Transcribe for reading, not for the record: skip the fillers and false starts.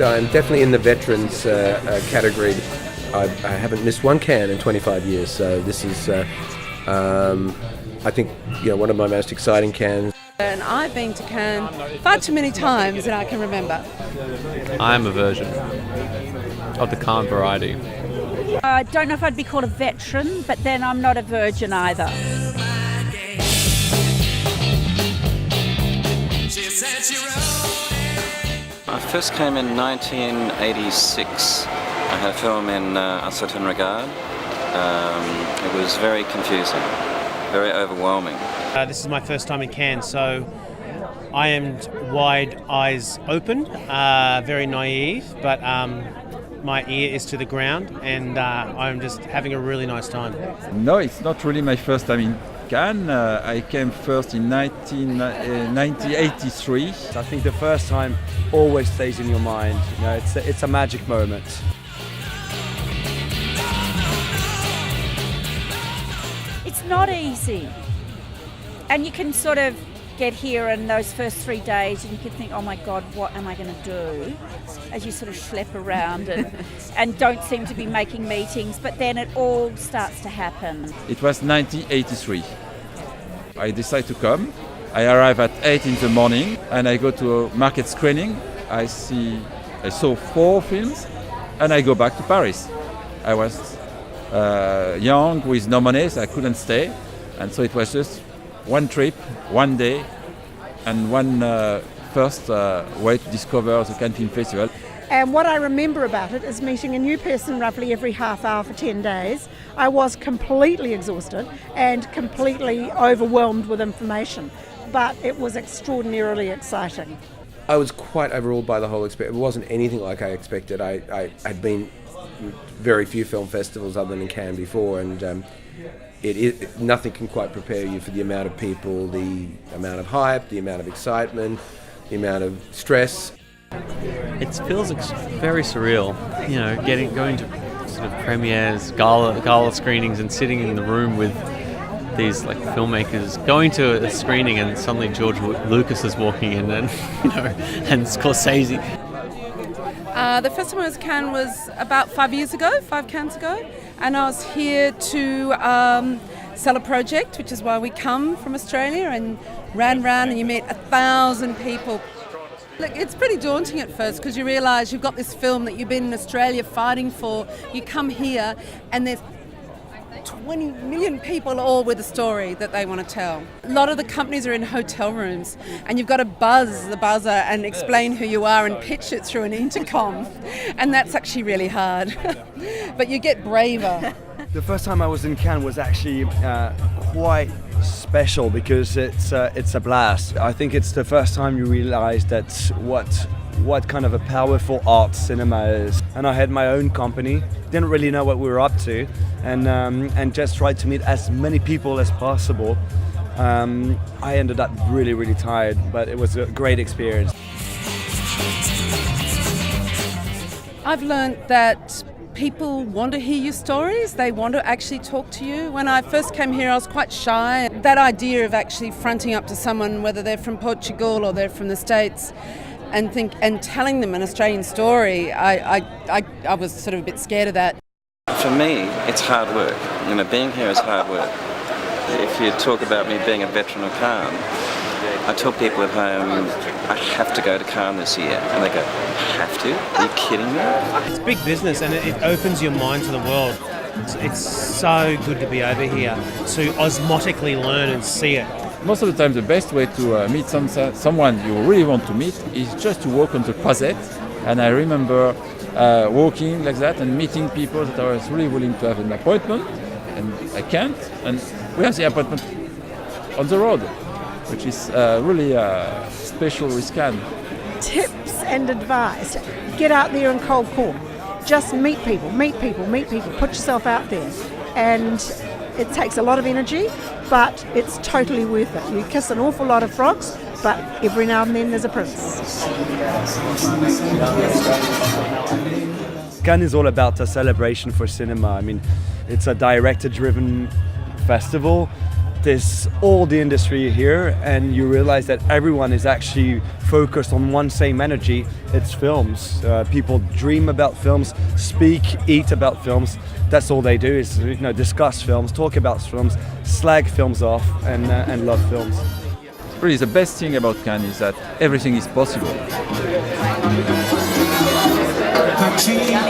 I'm definitely in the veterans category. I haven't missed one Cannes in 25 years, so this is, I think, one of my most exciting Cannes. And I've been to Cannes far too many times than I can remember. I'm a virgin of the Cannes variety. I don't know if I'd be called a veteran, but then I'm not a virgin either. I first came in 1986. I had a film in Un Certain Regard. It was very confusing, very overwhelming. This is my first time in Cannes, so I am wide eyes open, very naive, but my ear is to the ground, and I'm just having a really nice time. No, it's not really my first time in Cannes. I came first in 1983. I think the first time always stays in your mind. It's a magic moment. It's not easy. And you can sort of get here in those first 3 days and you can think, oh my God, what am I going to do? As you sort of schlep around and don't seem to be making meetings, but then it all starts to happen. It was 1983. I decided to come. I arrive at 8 in the morning and I go to a market screening. I saw 4 films and I go back to Paris. I was young with no money, so I couldn't stay. And so it was just one trip, one day, and one first way to discover the Cannes Film Festival. And what I remember about it is meeting a new person roughly every half hour for 10 days. I was completely exhausted and completely overwhelmed with information, but it was extraordinarily exciting. I was quite overawed by the whole experience. It wasn't anything like I expected. I had been very few film festivals other than Cannes before, and nothing can quite prepare you for the amount of people, the amount of hype, the amount of excitement, the amount of stress. It feels very surreal, going to sort of premieres, gala screenings, and sitting in the room with these filmmakers, going to a screening and suddenly George Lucas is walking in, and and Scorsese. The first time I was in Cannes was about 5 Cannes ago, and I was here to sell a project, which is why we come from Australia, and ran around and you meet 1,000 people. Look, it's pretty daunting at first because you realise you've got this film that you've been in Australia fighting for. You come here and there's 20 million people all with a story that they want to tell. A lot of the companies are in hotel rooms and you've got to buzz the buzzer and explain who you are and pitch it through an intercom, and that's actually really hard. But you get braver. The first time I was in Cannes was actually quite special because it's a blast. I think it's the first time you realize that what kind of a powerful art cinema is. And I had my own company, didn't really know what we were up to, and just tried to meet as many people as possible. I ended up really, really tired, but it was a great experience. I've learned that people want to hear your stories, they want to actually talk to you. When I first came here I was quite shy. That idea of actually fronting up to someone, whether they're from Portugal or they're from the States, and telling them an Australian story, I was sort of a bit scared of that. For me, it's hard work. Being here is hard work. If you talk about me being a veteran of Cannes, I tell people at home, I have to go to Cannes this year. And they go, have to? Are you kidding me? It's big business and it opens your mind to the world. It's so good to be over here, to osmotically learn and see it. Most of the time, the best way to meet someone you really want to meet is just to walk on the Croisette. And I remember walking like that and meeting people that I was really willing to have an appointment, and I can't. And we have the appointment on the road, which is really special with Cannes. Tips and advice. Get out there and cold call. Just meet people, put yourself out there. And it takes a lot of energy, but it's totally worth it. You kiss an awful lot of frogs, but every now and then there's a prince. Cannes is all about a celebration for cinema. I mean, it's a director-driven festival. there's all the industry here, and you realize that everyone is actually focused on one same energy. It's films. People dream about films, speak, eat about films. That's all they do is discuss films, talk about films, slag films off, and love films. Really, the best thing about Cannes is that everything is possible. Cachito,